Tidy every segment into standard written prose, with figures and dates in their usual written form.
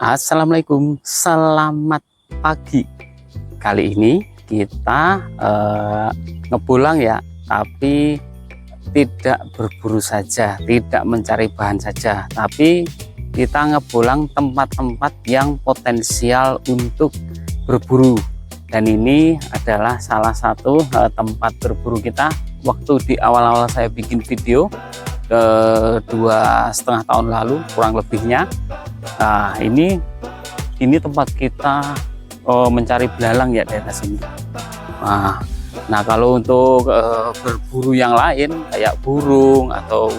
Assalamualaikum, selamat pagi. Kali ini kita ngepulang ya, tapi tidak berburu saja, tidak mencari bahan saja, tapi kita ngepulang tempat-tempat yang potensial untuk berburu. Dan ini adalah salah satu tempat berburu kita waktu di awal-awal saya bikin video 2,5 tahun lalu kurang lebihnya. Nah, ini tempat kita mencari belalang ya daerah sini. Nah kalau untuk berburu yang lain kayak burung atau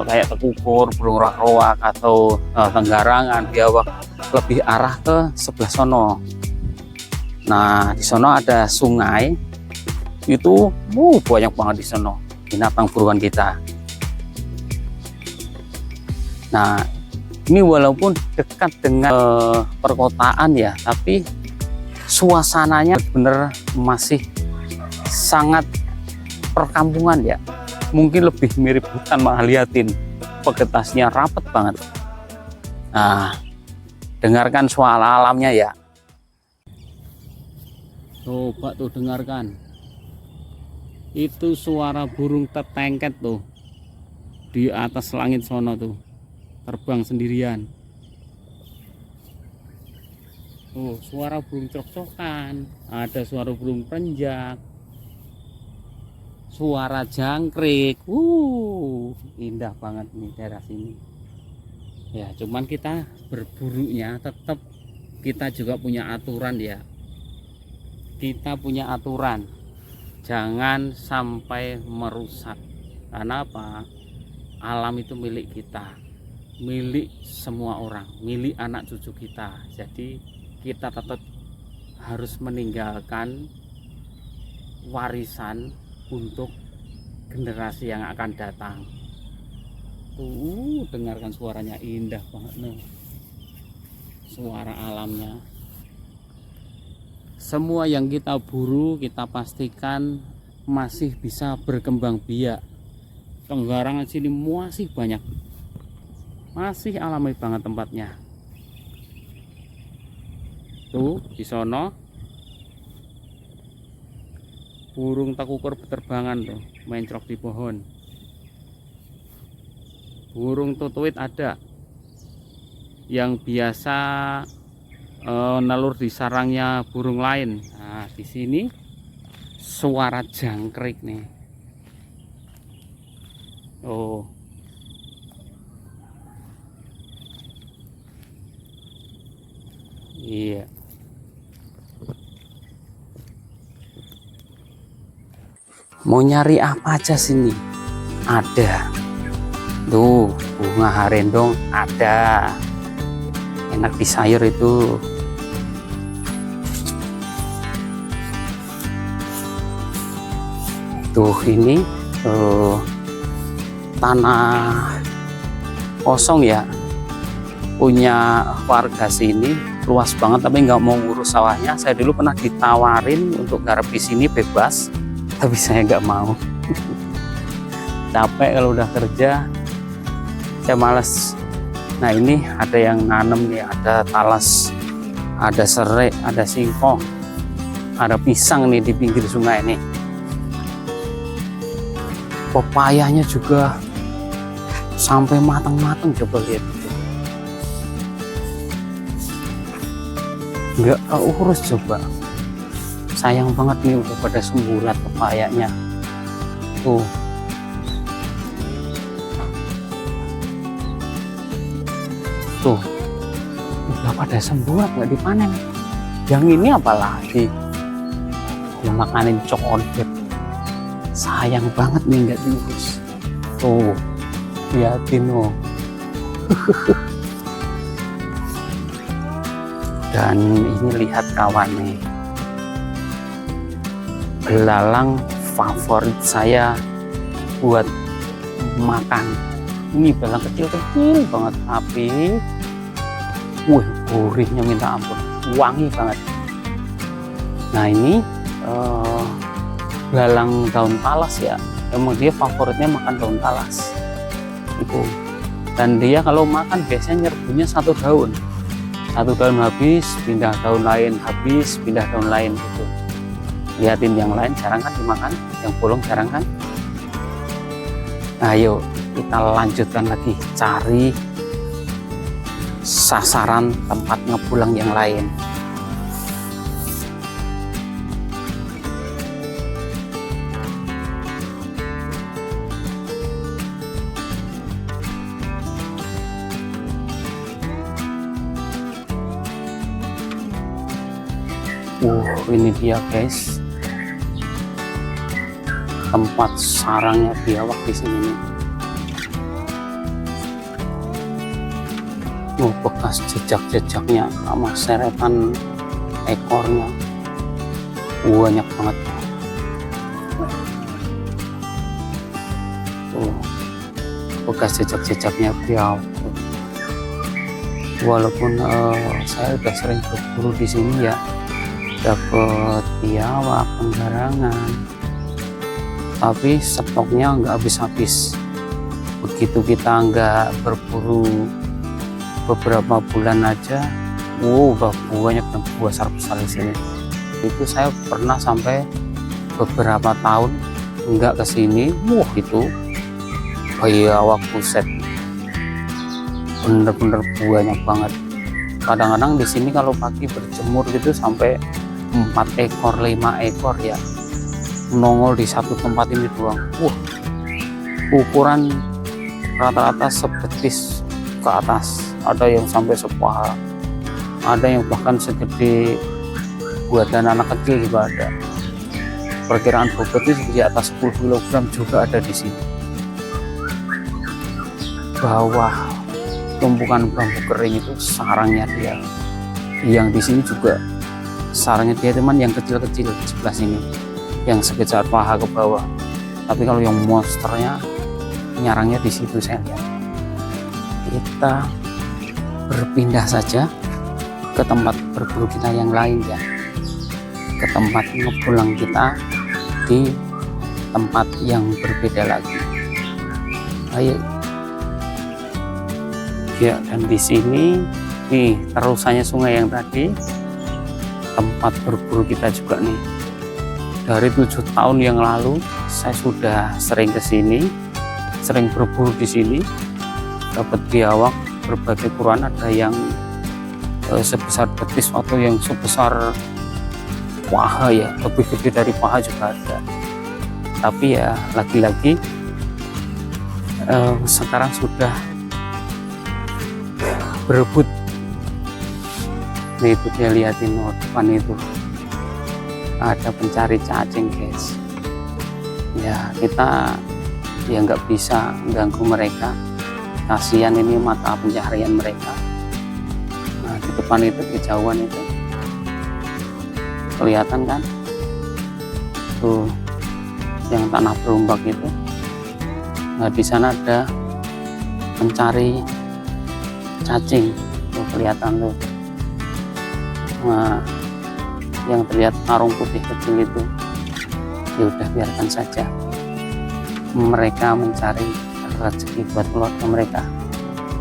kayak tekukur, burung roak-roak atau tenggarangan, biawak, lebih arah ke sebelah sono. Nah di sono ada sungai, itu banyak banget di sono binatang buruan kita. Nah ini walaupun dekat dengan perkotaan ya, tapi suasananya bener masih sangat perkampungan ya. Mungkin lebih mirip hutan, malah liatin vegetasinya rapet banget. Nah, dengarkan suara alamnya ya. Coba tuh dengarkan. Itu suara burung tetengket tuh di atas langit sono tuh. Terbang sendirian. Suara burung cok-cokan, ada suara burung penjak, suara jangkrik. Indah banget nih daerah sini. Ya, cuman kita berburunya tetap kita juga punya aturan ya. Kita punya aturan. Jangan sampai merusak. Karena apa? Alam itu milik kita. Milik semua orang, milik anak cucu kita. Jadi kita tetap harus meninggalkan warisan untuk generasi yang akan datang. Dengarkan suaranya, indah banget nih. Suara alamnya. Semua yang kita buru kita pastikan masih bisa berkembang biak. Tenggarangan sini masih banyak. Masih alami banget tempatnya. Tuh di sono burung tekukur beterbangan tuh mencrok di pohon. Burung tutuit ada yang biasa nelur di sarangnya burung lain. Nah di sini suara jangkrik nih. Iya. Mau nyari apa aja sini? Ada. Tuh, bunga harendong ada. Enak di sayur itu. Tuh ini tanah kosong ya. Punya warga sini. Luas banget tapi nggak mau ngurus sawahnya. Saya dulu pernah ditawarin untuk garap di sini bebas, tapi saya nggak mau. Capek kalau udah kerja, saya males. Nah ini ada yang nanam nih, ada talas, ada serai, ada singkong, ada pisang nih di pinggir sungai nih. Pepayanya juga sampai matang-matang, coba lihat. Nggak keurus coba, sayang banget nih udah pada semburat pepayanya tuh. Udah pada semburat nggak dipanen. Yang ini apalagi dimakanin cokodet, sayang banget nih nggak diurus tuh, liatin loh. Dan ini lihat kawan nih, belalang favorit saya buat makan. Ini belalang kecil-kecil banget, tapi gurihnya minta ampun, wangi banget. Nah ini belalang daun talas ya, emang dia favoritnya makan daun talas itu. Dan dia kalau makan biasanya nyerbunya satu daun habis, pindah daun lain, habis, pindah daun lain gitu. Lihatin yang lain jarang kan dimakan, yang bolong jarang kan. Ayo kita lanjutkan lagi cari sasaran tempat ngepulang yang lain. Ini dia guys, tempat sarangnya biawak di sini nih. Bekas jejak-jejaknya sama seretan ekornya banyak banget. Bekas jejak-jejaknya biawak. Walaupun saya udah sering berburu di sini ya, dapat biawak, penggarangan, tapi stoknya nggak habis-habis. Begitu kita nggak berburu beberapa bulan aja, udah banyak dan besar-besar di sini. Itu saya pernah sampai beberapa tahun nggak kesini, itu biawak buset, bener-bener banyak banget. Kadang-kadang di sini kalau pagi berjemur gitu sampai 4 ekor 5 ekor ya nongol di satu tempat ini doang. Ukuran rata-rata sebetis ke atas, ada yang sampai sepaha, ada yang bahkan segede badan anak kecil juga ada. Perkiraan bobotnya di atas 10 kg juga ada di sini. Bawah tumpukan bambu kering itu sarangnya dia. Yang di sini juga sarangnya dia teman, yang kecil-kecil di sebelah sini, yang sebesar paha ke bawah. Tapi kalau yang monsternya nyarangnya di situ saya lihat. Kita berpindah saja ke tempat berburu kita yang lain ya, ke tempat ngepulang kita di tempat yang berbeda lagi. Ayo ya. Dan di sini nih terusannya sungai yang tadi, tempat berburu kita juga nih. Dari 7 tahun yang lalu saya sudah sering kesini, sering berburu di sini, dapat biawak berbagai ukuran, ada yang sebesar betis atau yang sebesar paha ya, lebih gede dari paha juga ada. Tapi ya lagi-lagi sekarang sudah berebut. Nih itu dia, lihatin depan itu ada pencari cacing guys. Ya kita ya nggak bisa ganggu mereka, kasihan ini mata pencaharian mereka. Nah di depan itu kejauhan itu kelihatan kan tuh yang tanah berombak itu. Nah di sana ada pencari cacing tuh, kelihatan tuh. Nah yang terlihat karung putih kecil itu ya udah biarkan saja, mereka mencari rezeki buat keluarga mereka.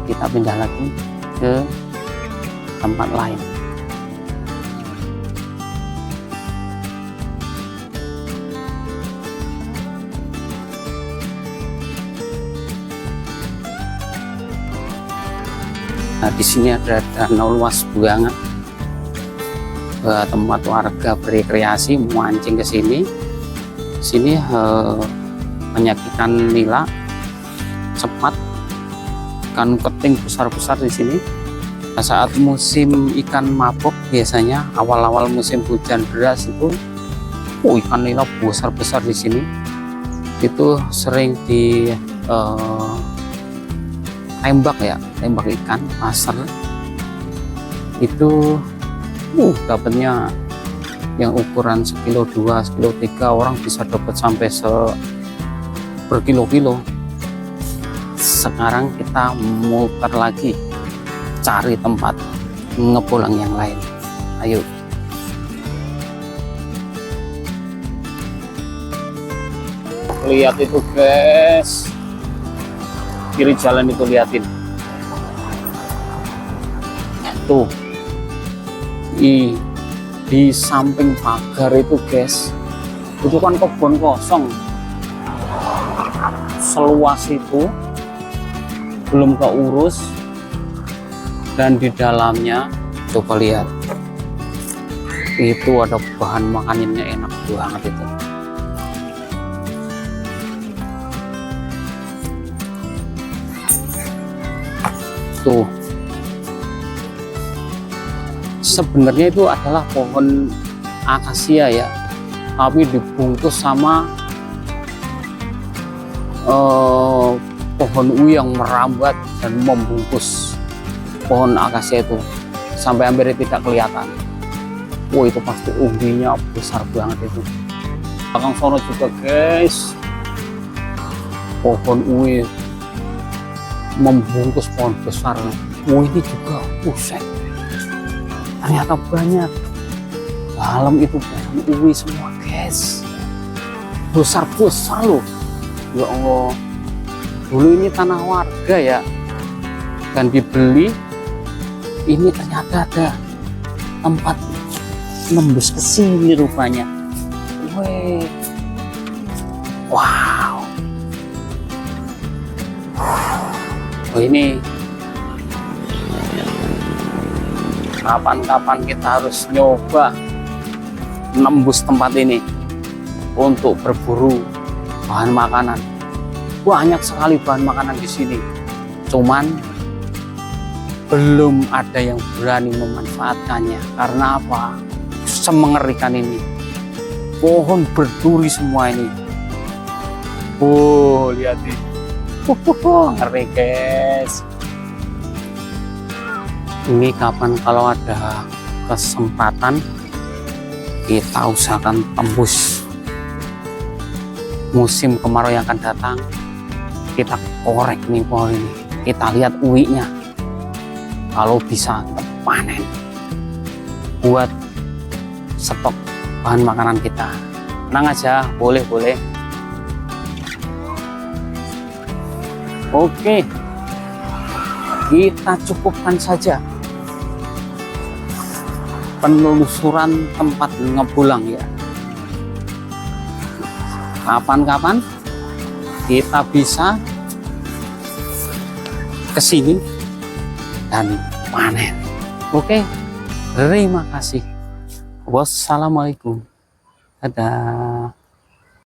Kita pindah lagi ke tempat lain. Nah di sini ada danau luas banget, tempat warga berrekreasi, mancing ke sini. Sini menyaksikan nila, sepat, ikan keting besar-besar di sini. Nah, saat musim ikan mabok biasanya awal-awal musim hujan deras itu, ikan nila besar-besar di sini. Itu sering di tembak ya, tembak ikan pasar. Itu dapatnya yang ukuran sekilo 2, sekilo 3, orang bisa dapat sampai berkilo-kilo. Sekarang kita muter lagi cari tempat ngepulang yang lain. Ayo. Lihat itu guys, kiri jalan itu, liatin Tuh, di samping pagar itu guys, itu kan kebun kosong seluas itu, belum keurus. Dan di dalamnya coba lihat, itu ada bahan makanannya enak banget itu. Tuh, sebenarnya itu adalah pohon akasia ya, tapi dibungkus sama pohon ubi yang merambat dan membungkus pohon akasia itu sampai hampir tidak kelihatan. Wah, itu pasti umbinya besar banget itu. Belakang sono juga guys, pohon ubi membungkus pohon besar. Wah, ini juga buset, ternyata banyak. Dalam itu pohon ubi semua guys, besar-besar loh. Ya Allah, dulu ini tanah warga ya, dan dibeli. Ini ternyata ada tempat nembus ke sini rupanya. Wih, wow. Oh, ini kapan-kapan kita harus nyoba nembus tempat ini untuk berburu bahan makanan. Banyak sekali bahan makanan di sini, cuman belum ada yang berani memanfaatkannya. Karena apa? Semengerikan ini, pohon berduri semua ini. Oh, lihat ini. Ngeri guys. Ini kapan kalau ada kesempatan kita usahakan tembus musim kemarau yang akan datang. Kita korek nih pohon ini, kita lihat uwinya. Kalau bisa panen buat stok bahan makanan kita. Tenang aja, boleh. Oke, kita cukupkan saja penelusuran tempat ngebulang ya. Kapan-kapan kita bisa ke sini dan panen. Oke, terima kasih. Wassalamualaikum. Dadah.